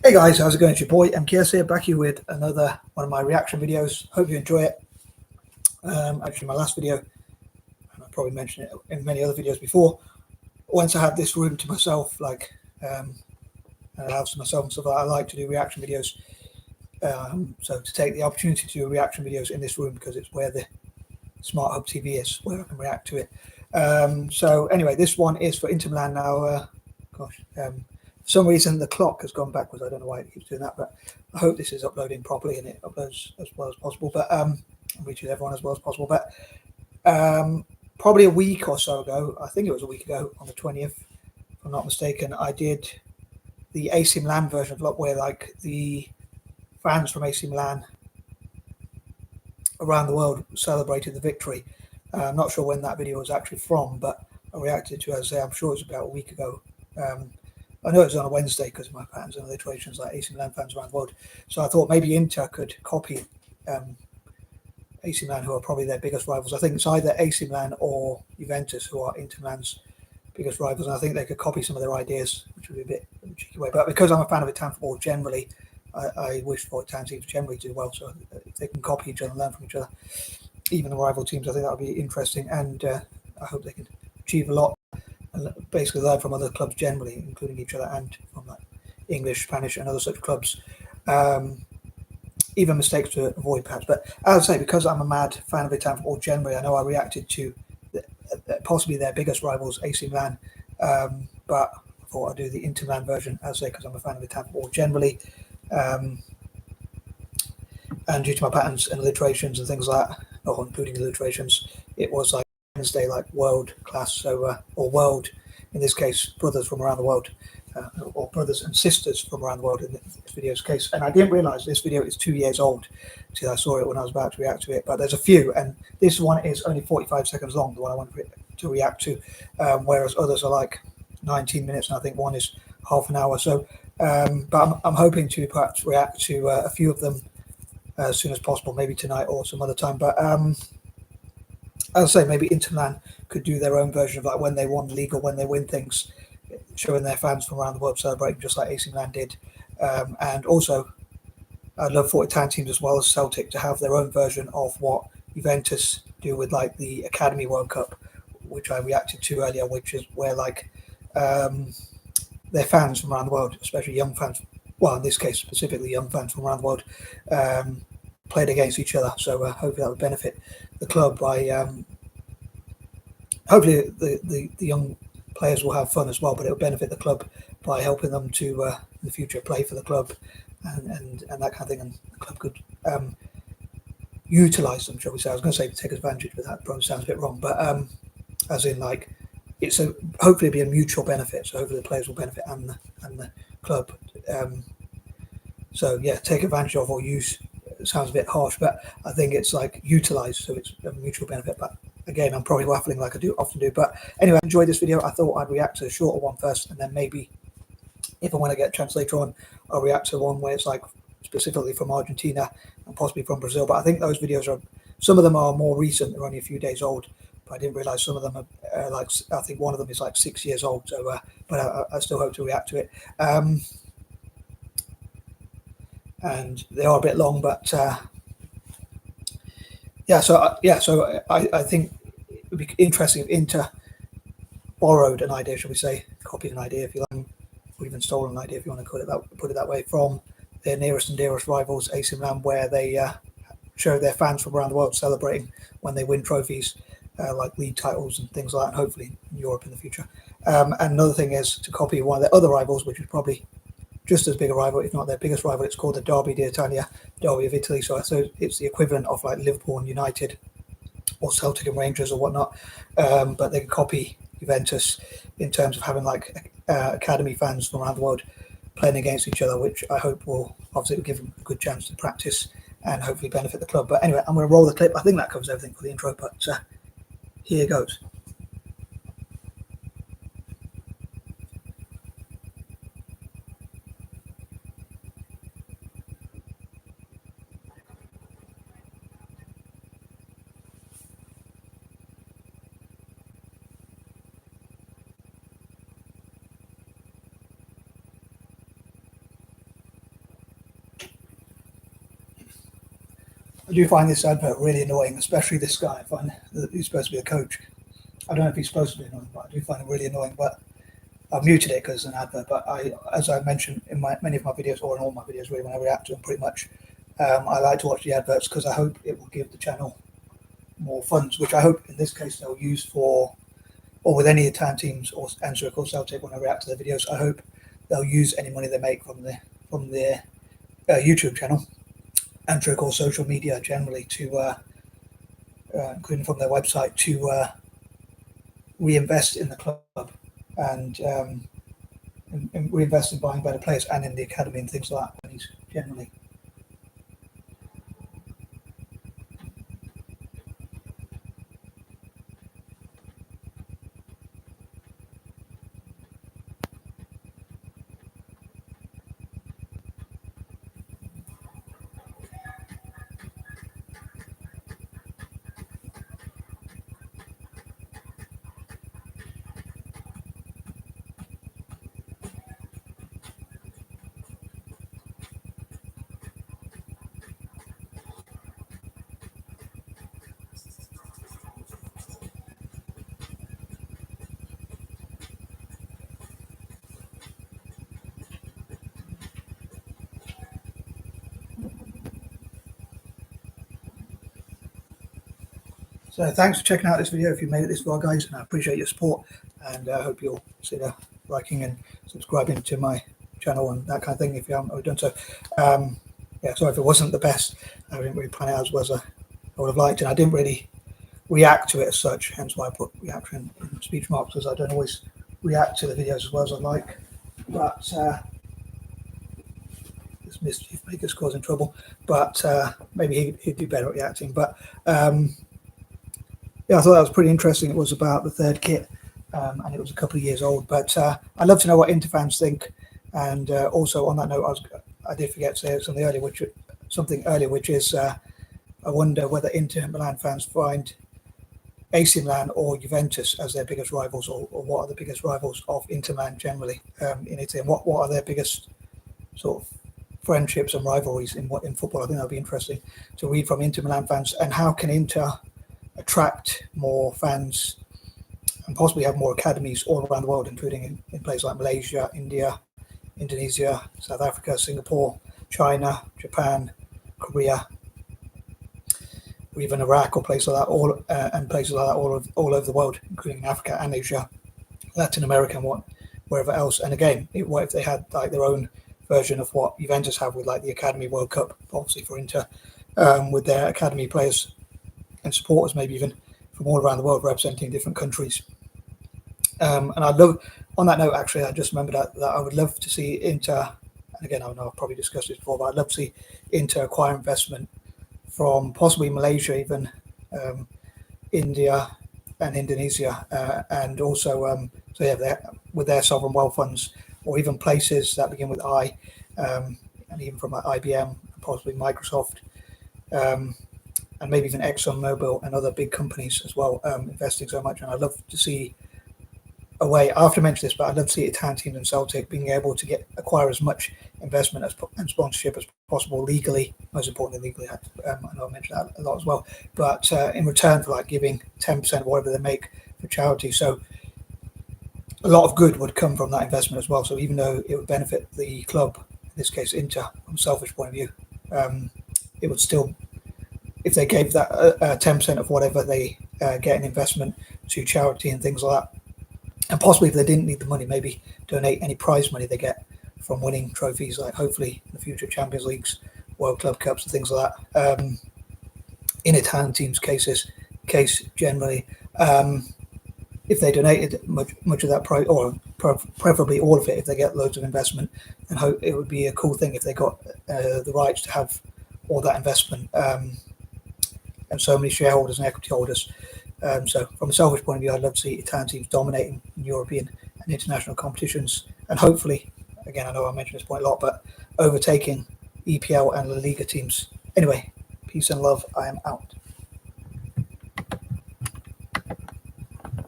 Hey guys, how's it going? It's your boy M.K.S here, back here with another one of my reaction videos. Hope you enjoy it. Actually, my last video, and I probably mentioned it in many other videos before, once I had this room to myself, like a house to myself and stuff, I like to do reaction videos. So to take the opportunity to do reaction videos in this room, because it's where the Smart Hub TV is, where I can react to it. So anyway, this one is for Inter Milan now. For some reason the clock has gone backwards. I don't know why it keeps doing that, but I hope this is uploading properly and it uploads as well as possible, but reaches everyone as well as possible. But probably a week or so ago, I think it was a week ago, on the 20th, if I'm not mistaken, I did the AC Milan version of Vlog, where like the fans from AC Milan around the world celebrated the victory. I'm not sure when that video was actually from, but I reacted to it, as I say, I'm sure it was about a week ago. I know it was on a Wednesday because of my patterns and alliterations like AC Milan fans around the world. So I thought maybe Inter could copy AC Milan, who are probably their biggest rivals. I think it's either AC Milan or Juventus, who are Inter Milan's biggest rivals. And I think they could copy some of their ideas, which would be a bit of a cheeky way. But because I'm a fan of Italian football generally, I wish for Italian teams generally to do well. So if they can copy each other and learn from each other, even the rival teams, I think that would be interesting. And I hope they can achieve a lot and basically learn from other clubs generally, including each other, and from like English, Spanish, and other such clubs. Even mistakes to avoid, perhaps. But as I say, because I'm a mad fan of Italian football generally, I know I reacted to possibly their biggest rivals, AC Milan, but I thought I'd do the Inter Milan version, as I say, because I'm a fan of Italian football generally. And due to my patterns and alliterations and things like that, or including alliterations, it was like Wednesday, like world class, so or world, in this case, brothers from around the world, or brothers and sisters from around the world in this video's case. And I didn't realize this video is 2 years old until I saw it when I was about to react to it, but there's a few, and this one is only 45 seconds long, the one I want to react to, whereas others are like 19 minutes, and I think one is half an hour. So but I'm hoping to perhaps react to a few of them as soon as possible, maybe tonight or some other time. But as I say, maybe Inter Milan could do their own version of like when they won the league or when they win things, showing their fans from around the world celebrating just like AC Milan did. And also, I'd love for Italian teams as well as Celtic to have their own version of what Juventus do with like the Academy World Cup, which I reacted to earlier, which is where like their fans from around the world, especially young fans, well, in this case specifically young fans from around the world, played against each other. So hopefully that would benefit the club by hopefully the young players will have fun as well, but it will benefit the club by helping them to in the future play for the club and that kind of thing, and the club could utilize them, shall we say. I was going to say take advantage, but that probably sounds a bit wrong, but as in like it's a hopefully be a mutual benefit, so hopefully the players will benefit and the club. So yeah, take advantage of or use, it sounds a bit harsh, but I think it's like utilize, so it's a mutual benefit. But again, I'm probably waffling like I do often do. But anyway, I enjoyed this video. I thought I'd react to the shorter one first, and then maybe if and when I get a chance later on, I'll react to one where it's like specifically from Argentina and possibly from Brazil. But I think those videos are, some of them are more recent, they're only a few days old, but I didn't realize some of them are like, I think one of them is like 6 years old. So but I still hope to react to it. And they are a bit long, but yeah, so I think it would be interesting if Inter borrowed an idea, shall we say, copied an idea, if you like, or even stolen an idea, if you want to put it that way, from their nearest and dearest rivals, AC Milan, where they show their fans from around the world celebrating when they win trophies like league titles and things like that, and hopefully in Europe in the future. And another thing is to copy one of their other rivals, which is probably just as big a rival, if not their biggest rival. It's called the Derby d'Italia, Derby of Italy. So it's the equivalent of like Liverpool and United, or Celtic and Rangers or whatnot. But they can copy Juventus in terms of having like academy fans from around the world playing against each other, which I hope will obviously give them a good chance to practice and hopefully benefit the club. But anyway, I'm going to roll the clip. I think that covers everything for the intro, but here goes. I do find this advert really annoying, especially this guy. I find that he's supposed to be a coach. I don't know if he's supposed to be annoying, but I do find it really annoying. But I've muted it because it's an advert. But as I mentioned in many of my videos, or in all my videos, really, when I react to them, pretty much, I like to watch the adverts because I hope it will give the channel more funds, which I hope in this case they'll use for, or with any of the town teams or Zurich or Celtic when I react to their videos. I hope they'll use any money they make from their YouTube channel and Zurich or social media generally to, including from their website, to reinvest in the club and reinvest in buying better players and in the academy and things like that generally. So thanks for checking out this video if you made it this far, guys, and I appreciate your support, and I hope you'll consider liking and subscribing to my channel and that kind of thing if you haven't already done so. Yeah, sorry if it wasn't the best. I didn't really plan it out as well as I would have liked, and I didn't really react to it as such, hence why I put reaction in speech marks, because I don't always react to the videos as well as I like. But this mischief maker's causing trouble, but maybe he'd do better at reacting. But yeah, I thought that was pretty interesting. It was about the third kit, and it was a couple of years old. But I'd love to know what Inter fans think. And also on that note, I did forget to say something earlier, which is I wonder whether Inter Milan fans find AC Milan or Juventus as their biggest rivals, or what are the biggest rivals of Inter Milan generally in Italy, and what are their biggest sort of friendships and rivalries in football. I think that'll be interesting to read from Inter Milan fans, and how can Inter attract more fans and possibly have more academies all around the world, including in places like Malaysia, India, Indonesia, South Africa, Singapore, China, Japan, Korea, or even Iraq, or places like that, and places like that all over the world, including Africa and Asia, Latin America, and wherever else. And again, what if they had like their own version of what Juventus have with like the Academy World Cup, obviously for Inter, with their academy players and supporters, maybe even from all around the world, representing different countries. And I'd love, on that note, actually, I just remembered that I would love to see Inter, and again, I know I've probably discussed this before, but I'd love to see Inter acquire investment from possibly Malaysia, even India and Indonesia, and also, so yeah, with their sovereign wealth funds, or even places that begin with I, and even from like IBM, possibly Microsoft, and maybe even ExxonMobil and other big companies as well, investing so much. And I'd love to see a way, I have to mention this, but I'd love to see Italian teams and Celtic being able to acquire as much investment and sponsorship as possible legally, most importantly legally. I know I mentioned that a lot as well, but in return for like giving 10% of whatever they make for charity. So a lot of good would come from that investment as well. So even though it would benefit the club, in this case Inter, from a selfish point of view, it would still, if they gave that 10% of whatever they get in investment to charity and things like that, and possibly if they didn't need the money, maybe donate any prize money they get from winning trophies, like hopefully in the future Champions Leagues, World Club Cups and things like that, in Italian teams' case generally, if they donated much of that prize, or preferably all of it if they get loads of investment, and hope it would be a cool thing if they got the rights to have all that investment, and so many shareholders and equity holders. So from a selfish point of view, I'd love to see Italian teams dominating in European and international competitions, and hopefully, again, I know I mentioned this point a lot, but overtaking EPL and La Liga teams. Anyway, peace and love. I am out.